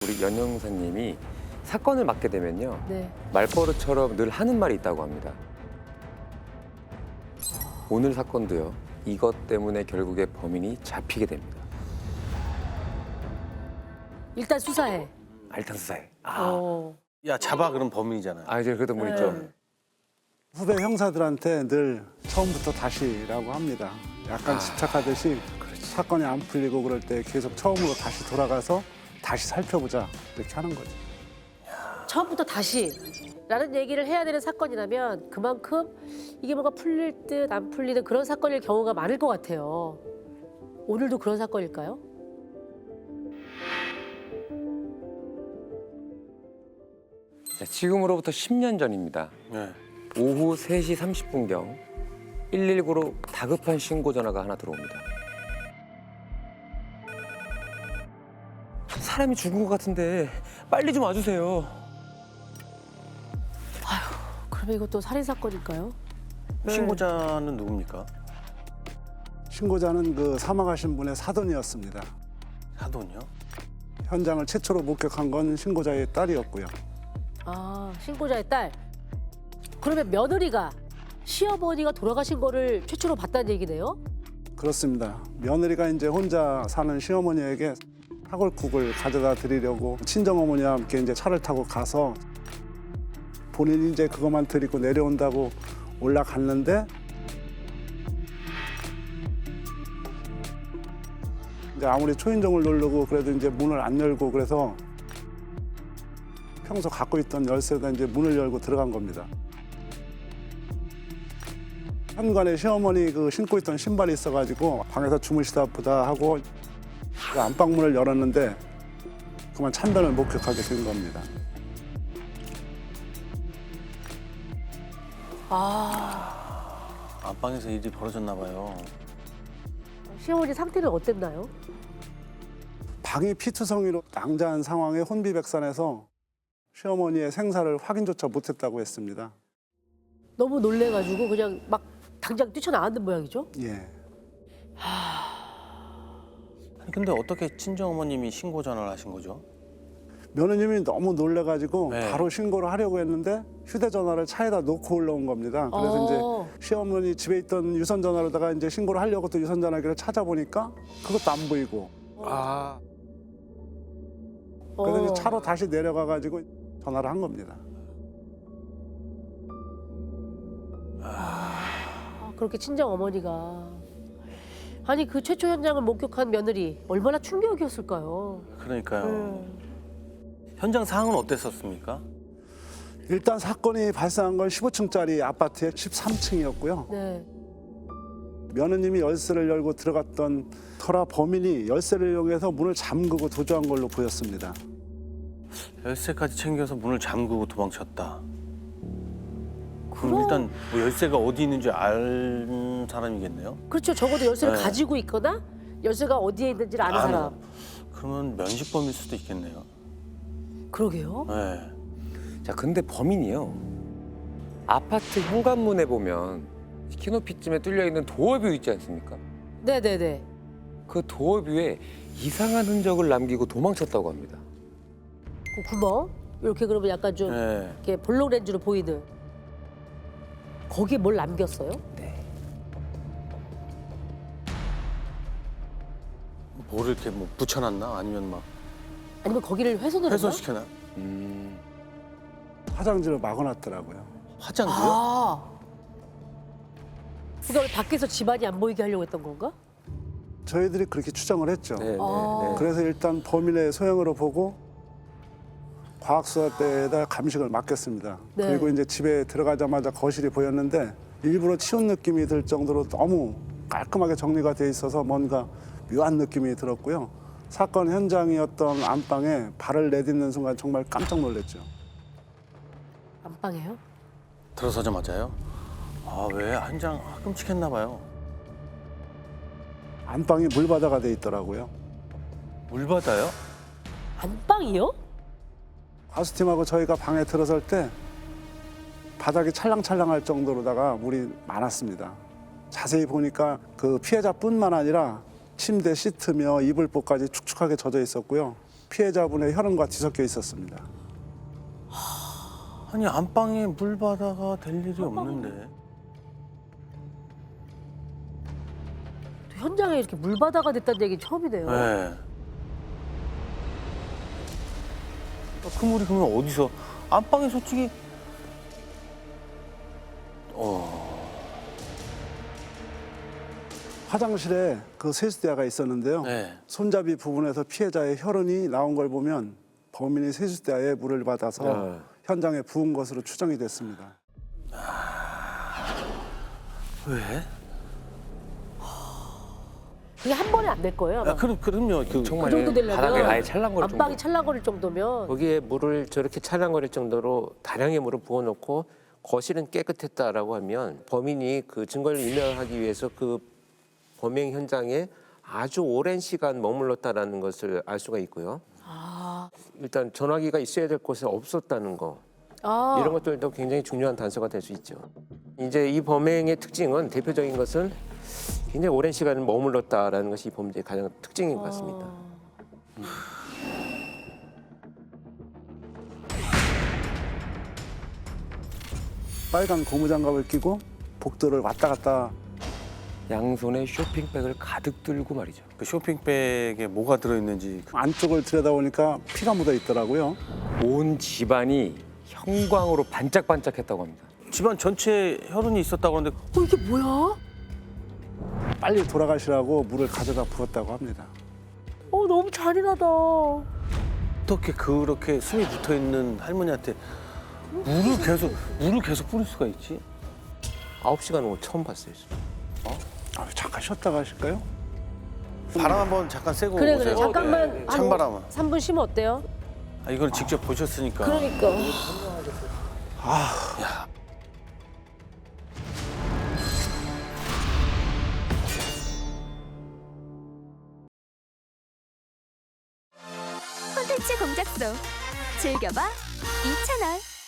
우리 연영사님이 사건을 맡게 되면요. 네. 말버릇처럼 늘 하는 말이 있다고 합니다. 오늘 사건도요. 이것 때문에 결국에 범인이 잡히게 됩니다. 일단 수사해. 알탄 수사에. 야 잡아 그럼 범인이잖아요. 이제 그러다 보니까 네. 후배 형사들한테 늘 처음부터 다시라고 합니다. 약간 집착하듯이 사건이 안 풀리고 그럴 때 계속 처음으로 다시 돌아가서 다시 살펴보자 이렇게 하는 거죠. 처음부터 다시 라는 얘기를 해야 되는 사건이라면 그만큼 이게 뭔가 풀릴 듯 안 풀리는 그런 사건일 경우가 많을 것 같아요. 오늘도 그런 사건일까요? 자, 지금으로부터 10년 전입니다. 네. 오후 3시 30분경 119로 다급한 신고 전화가 하나 들어옵니다. 사람이 죽은 것 같은데 빨리 좀 와주세요. 그러면 이것도 살인 사건일까요? 신고자는 누굽니까? 신고자는 그 사망하신 분의 사돈이었습니다. 사돈이요? 현장을 최초로 목격한 건 신고자의 딸이었고요. 신고자의 딸. 그러면 며느리가 시어머니가 돌아가신 거를 최초로 봤다는 얘기네요? 그렇습니다. 며느리가 이제 혼자 사는 시어머니에게 사골국을 가져다 드리려고 친정어머니와 함께 이제 차를 타고 가서 본인이 이제 그것만 드리고 내려온다고 올라갔는데 이제 아무리 초인종을 누르고 그래도 이제 문을 안 열고 그래서 평소 갖고 있던 열쇠에다 이제 문을 열고 들어간 겁니다. 현관에 시어머니 그 신고 있던 신발이 있어가지고 방에서 주무시다 보다 하고 그 안방문을 열었는데 그만 참변을 목격하게 된 겁니다. 안방에서 일이 벌어졌나 봐요. 시어머니 상태는 어땠나요? 방이 피투성이로 낭자한 상황에 혼비백산해서 시어머니의 생사를 확인조차 못했다고 했습니다. 너무 놀래가지고 그냥 막 당장 뛰쳐나왔는 모양이죠? 예. 아니, 근데 어떻게 친정어머님이 신고 전화를 하신 거죠? 며느님이 너무 놀래가지고 네. 바로 신고를 하려고 했는데 휴대전화를 차에다 놓고 올라온 겁니다. 그래서 이제 시어머니 집에 있던 유선전화로다가 이제 신고를 하려고 또 유선전화기를 찾아보니까 그것도 안 보이고. 그래서 이제 차로 다시 내려가가지고 전화를 한 겁니다. 그렇게 친정 어머니가 아니 그 최초 현장을 목격한 며느리 얼마나 충격이었을까요? 그러니까요. 현장 상황은 어땠었습니까? 일단 사건이 발생한 건 15층짜리 아파트의 13층이었고요. 네. 며느님이 열쇠를 열고 들어갔던 터라 범인이 열쇠를 이용해서 문을 잠그고 도주한 걸로 보였습니다. 열쇠까지 챙겨서 문을 잠그고 도망쳤다. 그럼 일단 뭐 열쇠가 어디 있는지 아는 사람이겠네요? 그렇죠. 적어도 열쇠를 네. 가지고 있거나 열쇠가 어디에 있는지를 아는 사람. 그러면 면식범일 수도 있겠네요. 그러게요. 네. 자, 근데 범인이요. 아파트 현관문에 보면 키높이쯤에 뚫려 있는 도어뷰 있지 않습니까? 네네네. 그 도어뷰에 이상한 흔적을 남기고 도망쳤다고 합니다. 그 구멍 이렇게 그러면 약간 좀 네. 이렇게 볼록 렌즈로 보이는 거기에 뭘 남겼어요? 네. 뭐를 이렇게 뭐 붙여놨나? 아니면 막 아니면 거기를 훼손을 했나? 훼손시켜놔? 화장지를 막아놨더라고요. 화장지요? 그러니까 밖에서 집안이 안 보이게 하려고 했던 건가? 저희들이 그렇게 추정을 했죠. 네, 네, 아. 네. 그래서 일단 범인의 소형으로 보고 과학수사대에다 감식을 맡겼습니다. 네. 그리고 이제 집에 들어가자마자 거실이 보였는데 일부러 치운 느낌이 들 정도로 너무 깔끔하게 정리가 돼 있어서 뭔가 묘한 느낌이 들었고요. 사건 현장이었던 안방에 발을 내딛는 순간 정말 깜짝 놀랐죠. 안방에요? 들어서자마자요? 왜 현장 끔찍했나 봐요. 안방이 물바다가 돼 있더라고요. 물 받아요? 안방이요? 과수팀하고 저희가 방에 들어설 때 바닥이 찰랑찰랑할 정도로다가 물이 많았습니다. 자세히 보니까 그 피해자뿐만 아니라 침대 시트며 이불복까지 축축하게 젖어 있었고요. 피해자분의 혈흔과 뒤섞여 있었습니다. 아니 안방에 물바다가 될 일이 없는데. 현장에 이렇게 물바다가 됐다는 얘기 처음이네요. 네. 그 물이 그러면 어디서? 안방에 솔직히 화장실에 그 세숫대야가 있었는데요. 네. 손잡이 부분에서 피해자의 혈흔이 나온 걸 보면 범인이 세숫대야에 물을 받아서 네. 현장에 부은 것으로 추정이 됐습니다. 왜? 그게 한 번에 안 될 거예요. 아마. 그럼요. 정말 그 정도 되려면 바닥에 아예 찰랑거릴 정도. 안방이 찰랑거릴 정도면 거기에 물을 저렇게 찰랑거릴 정도로 다량의 물을 부어놓고 거실은 깨끗했다라고 하면 범인이 그 증거를 인멸하기 위해서 그 범행 현장에 아주 오랜 시간 머물렀다라는 것을 알 수가 있고요. 일단 전화기가 있어야 될 곳에 없었다는 거. 이런 것들도 굉장히 중요한 단서가 될 수 있죠. 이제 이 범행의 특징은 대표적인 것은 굉장히 오랜 시간을 머물렀다라는 것이 이 범죄의 가장 특징인 것 같습니다. 빨간 고무장갑을 끼고 복도를 왔다 갔다 양손에 쇼핑백을 가득 들고 말이죠. 그 쇼핑백에 뭐가 들어있는지 안쪽을 들여다보니까 피가 묻어 있더라고요. 온 집안이 형광으로 반짝반짝했다고 합니다. 집안 전체에 혈흔이 있었다고 하는데 이게 뭐야? 빨리 돌아가시라고 물을 가져다 부었다고 합니다. 너무 잔인하다. 어떻게 그렇게 숨이 붙어 있는 할머니한테 물을 계속 뿌릴 수가 있지? 9시간 후 처음 봤어요. 잠깐 쉬었다 가실까요? 바람 한번 잠깐 쐬고 그래 오세요. 잠깐만 한 찬바람. 3분 쉬면 어때요? 이걸 직접 보셨으니까. 그러니까. 콘텐츠 공작소 즐겨봐 이채널.